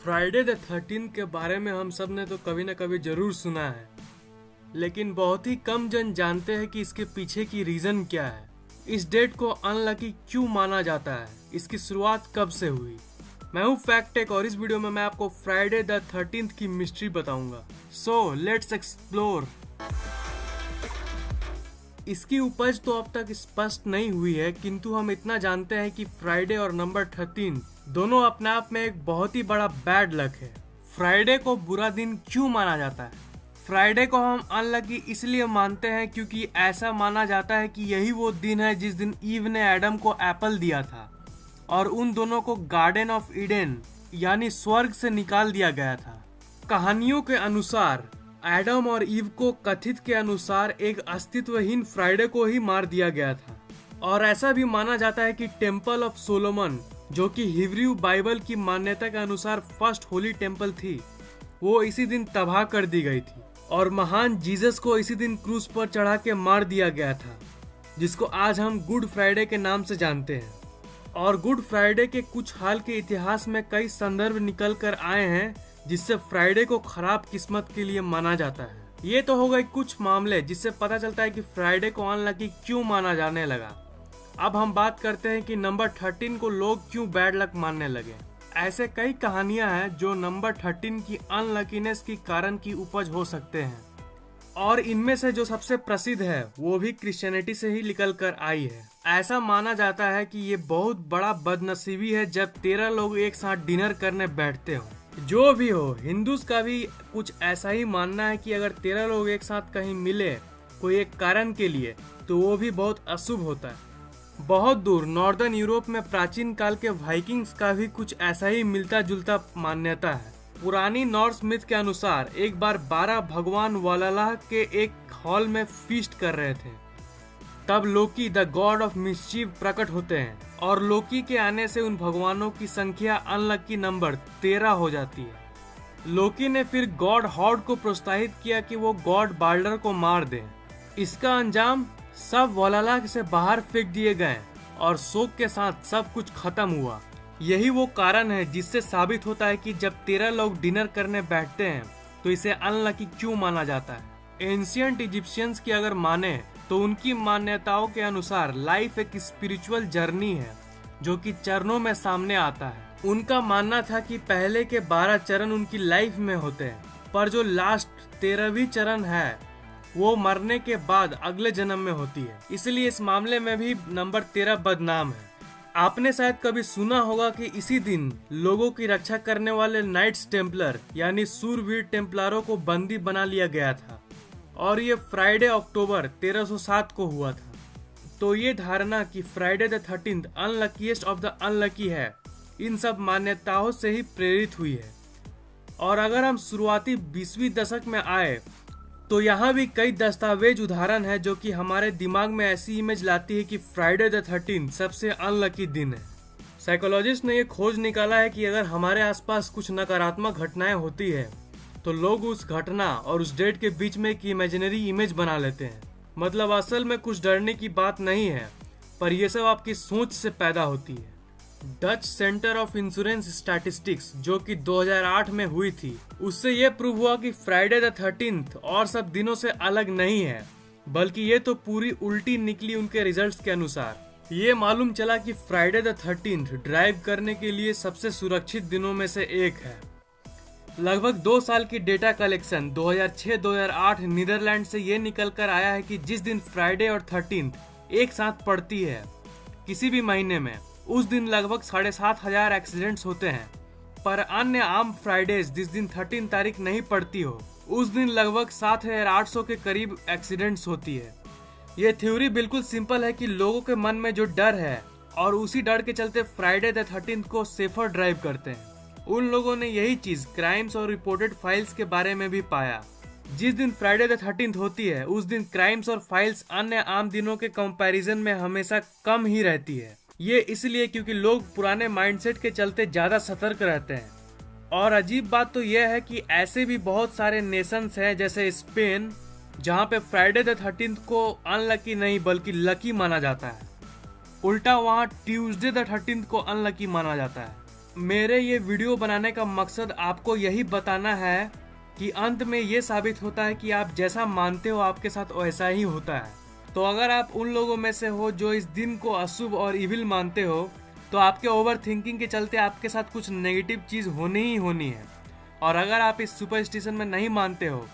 Friday the 13 के बारे में हम सब ने तो कभी न कभी जरूर सुना है, लेकिन बहुत ही कम जन जानते हैं कि इसके पीछे की रीजन क्या है। इस डेट को अनलकी क्यों माना जाता है, इसकी शुरुआत कब से हुई। मैं हूँ फैक्ट टेक और इस वीडियो में मैं आपको फ्राइडे द 13 की मिस्ट्री बताऊंगा। So let's explore. इसकी उपज तो अब तक स्पष्ट नहीं हुई है, किंतु हम इतना जानते हैं कि फ्राइडे और नंबर 13 दोनों अपने आप में एक बहुत ही बड़ा बैड लक है। फ्राइडे को बुरा दिन क्यों माना जाता है? फ्राइडे को हम अनलकी इसलिए मानते हैं क्योंकि ऐसा माना जाता है कि यही वो दिन है जिस दिन ईव ने एडम को एप्पल दिया था और उन दोनों को गार्डन ऑफ ईडन यानी स्वर्ग से निकाल दिया गया था। कहानियों के अनुसार एडम और ईव को कथित के अनुसार एक अस्तित्वहीन फ्राइडे को ही मार दिया गया था, और ऐसा भी माना जाता है कि टेम्पल ऑफ सोलोमन, जो कि हिब्रू बाइबल की मान्यता के अनुसार फर्स्ट होली टेम्पल थी, वो इसी दिन तबाह कर दी गई थी और महान जीसस को इसी दिन क्रूस पर चढ़ा के मार दिया गया था, जिसको आज हम गुड फ्राइडे के नाम से जानते हैं। और गुड फ्राइडे के कुछ हाल के इतिहास में कई संदर्भ निकल कर आए हैं जिससे फ्राइडे को खराब किस्मत के लिए माना जाता है। ये तो हो गए कुछ मामले जिससे पता चलता है कि फ्राइडे को अनलकी क्यों माना जाने लगा। अब हम बात करते हैं कि नंबर 13 को लोग क्यों बैड लक मानने लगे। ऐसे कई कहानियां हैं जो नंबर 13 की अनलकीनेस की कारण की उपज हो सकते हैं, और इनमें से जो सबसे प्रसिद्ध है वो भी क्रिश्चियनिटी से ही निकल कर आई है। ऐसा माना जाता है कि ये बहुत बड़ा बदनसीबी है जब 13 लोग एक साथ डिनर करने बैठते हो। जो भी हो, हिंदूज का भी कुछ ऐसा ही मानना है कि अगर 13 लोग एक साथ कहीं मिले कोई एक कारण के लिए तो वो भी बहुत अशुभ होता है। बहुत दूर नॉर्दर्न यूरोप में प्राचीन काल के वाइकिंग्स का भी कुछ ऐसा ही मिलता जुलता मान्यता है। पुरानी नॉर्स मिथ के अनुसार एक बार 12 भगवान वालालाह के एक हॉल में फीस्ट कर रहे थे, तब लोकी द गॉड ऑफ मिस्चीव प्रकट होते हैं और लोकी के आने से उन भगवानों की संख्या अनलकी नंबर 13 हो जाती है। लोकी ने फिर गॉड हॉर्ड को प्रोत्साहित किया कि वो गॉड बाल्डर को मार दें। इसका अंजाम सब वालालाह से बाहर फेंक दिए गए और शोक के साथ सब कुछ खत्म हुआ। यही वो कारण है जिससे साबित होता है कि जब 13 लोग डिनर करने बैठते हैं तो इसे अनलकी क्यों माना जाता है। एंशियंट इजिप्शियंस की अगर माने तो उनकी मान्यताओं के अनुसार लाइफ एक स्पिरिचुअल जर्नी है जो कि चरणों में सामने आता है। उनका मानना था कि पहले के 12 चरण उनकी लाइफ में होते हैं, पर जो लास्ट 13वीं चरण है वो मरने के बाद अगले जन्म में होती है। इसलिए इस मामले में भी नंबर 13 बदनाम है। आपने शायद कभी सुना होगा कि इसी दिन लोगों की रक्षा करने वाले नाइट्स टेम्पलर यानी सूरवीर टेम्पलारों को बंदी बना लिया गया था, और ये फ्राइडे अक्टूबर 1307 को हुआ था। तो ये धारणा कि Friday the 13 unluckiest of the unlucky है, इन सब मान्यताओं से ही प्रेरित हुई है। और अगर हम शुरुआती 20वीं दशक में आए तो यहाँ भी कई दस्तावेज उदाहरण है जो कि हमारे दिमाग में ऐसी इमेज लाती है कि फ्राइडे द 13 सबसे अनलकी दिन है। साइकोलॉजिस्ट ने ये खोज निकाला है कि अगर हमारे आसपास कुछ नकारात्मक घटनाएं होती है तो लोग उस घटना और उस डेट के बीच में एक इमेजिनरी इमेज बना लेते हैं। मतलब असल में कुछ डरने की बात नहीं है, पर यह सब आपकी सोच से पैदा होती है। Dutch centre of insurance statistics जो कि 2008 में हुई थी, उससे यह प्रूव हुआ कि फ्राइडे द 13 और सब दिनों से अलग नहीं है, बल्कि ये तो पूरी उल्टी निकली उनके रिजल्ट्स के अनुसार। ये मालूम चला कि फ्राइडे द 13 ड्राइव करने के लिए सबसे सुरक्षित दिनों में से एक है। लगभग 2 साल की डेटा कलेक्शन 2006-2008 नीदरलैंड से ये निकल कर आया है कि जिस दिन फ्राइडे और 13 एक साथ पड़ती है किसी भी महीने में, उस दिन लगभग 7,500 एक्सीडेंट्स होते हैं। पर अन्य आम फ्राइडेज जिस दिन 13 तारीख नहीं पड़ती हो, उस दिन लगभग 7,800 के करीब एक्सीडेंट्स होती है। ये थ्योरी बिल्कुल सिंपल है कि लोगों के मन में जो डर है और उसी डर के चलते फ्राइडे द 13 को सेफर ड्राइव करते हैं। उन लोगों ने यही चीज क्राइम्स और रिपोर्टेड फाइल्स के बारे में भी पाया। जिस दिन फ्राइडे द 13 होती है उस दिन क्राइम्स और फाइल्स अन्य आम दिनों के कंपैरिजन में हमेशा कम ही रहती है। ये इसलिए क्योंकि लोग पुराने माइंडसेट के चलते ज्यादा सतर्क रहते हैं। और अजीब बात तो यह है कि ऐसे भी बहुत सारे नेशंस हैं जैसे स्पेन, जहाँ पे फ्राइडे द 13 को अनलकी नहीं बल्कि लकी माना जाता है। उल्टा वहाँ ट्यूसडे द 13 को अनलकी माना जाता है। मेरे ये वीडियो बनाने का मकसद आपको यही बताना है कि अंत में ये साबित होता है कि आप जैसा मानते हो आपके साथ वैसा ही होता है। तो अगर आप उन लोगों में से हो जो इस दिन को अशुभ और इविल मानते हो, तो आपके ओवर थिंकिंग के चलते आपके साथ कुछ नेगेटिव चीज होनी ही होनी है। और अगर आप इस सुपरस्टिशन में नहीं मानते हो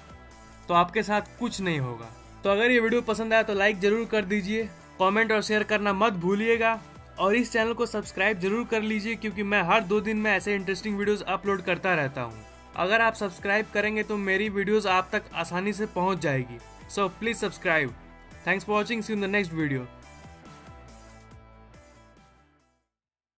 तो आपके साथ कुछ नहीं होगा। तो अगर ये वीडियो पसंद आया तो लाइक जरूर कर दीजिए, कमेंट और शेयर करना मत भूलिएगा, और इस चैनल को सब्सक्राइब जरूर कर लीजिए क्योंकि मैं हर 2 दिन में ऐसे इंटरेस्टिंग वीडियोस अपलोड करता रहता हूँ। अगर आप सब्सक्राइब करेंगे तो मेरी वीडियोस आप तक आसानी से पहुँच जाएगी। So please subscribe. Thanks for watching, see you in the next video.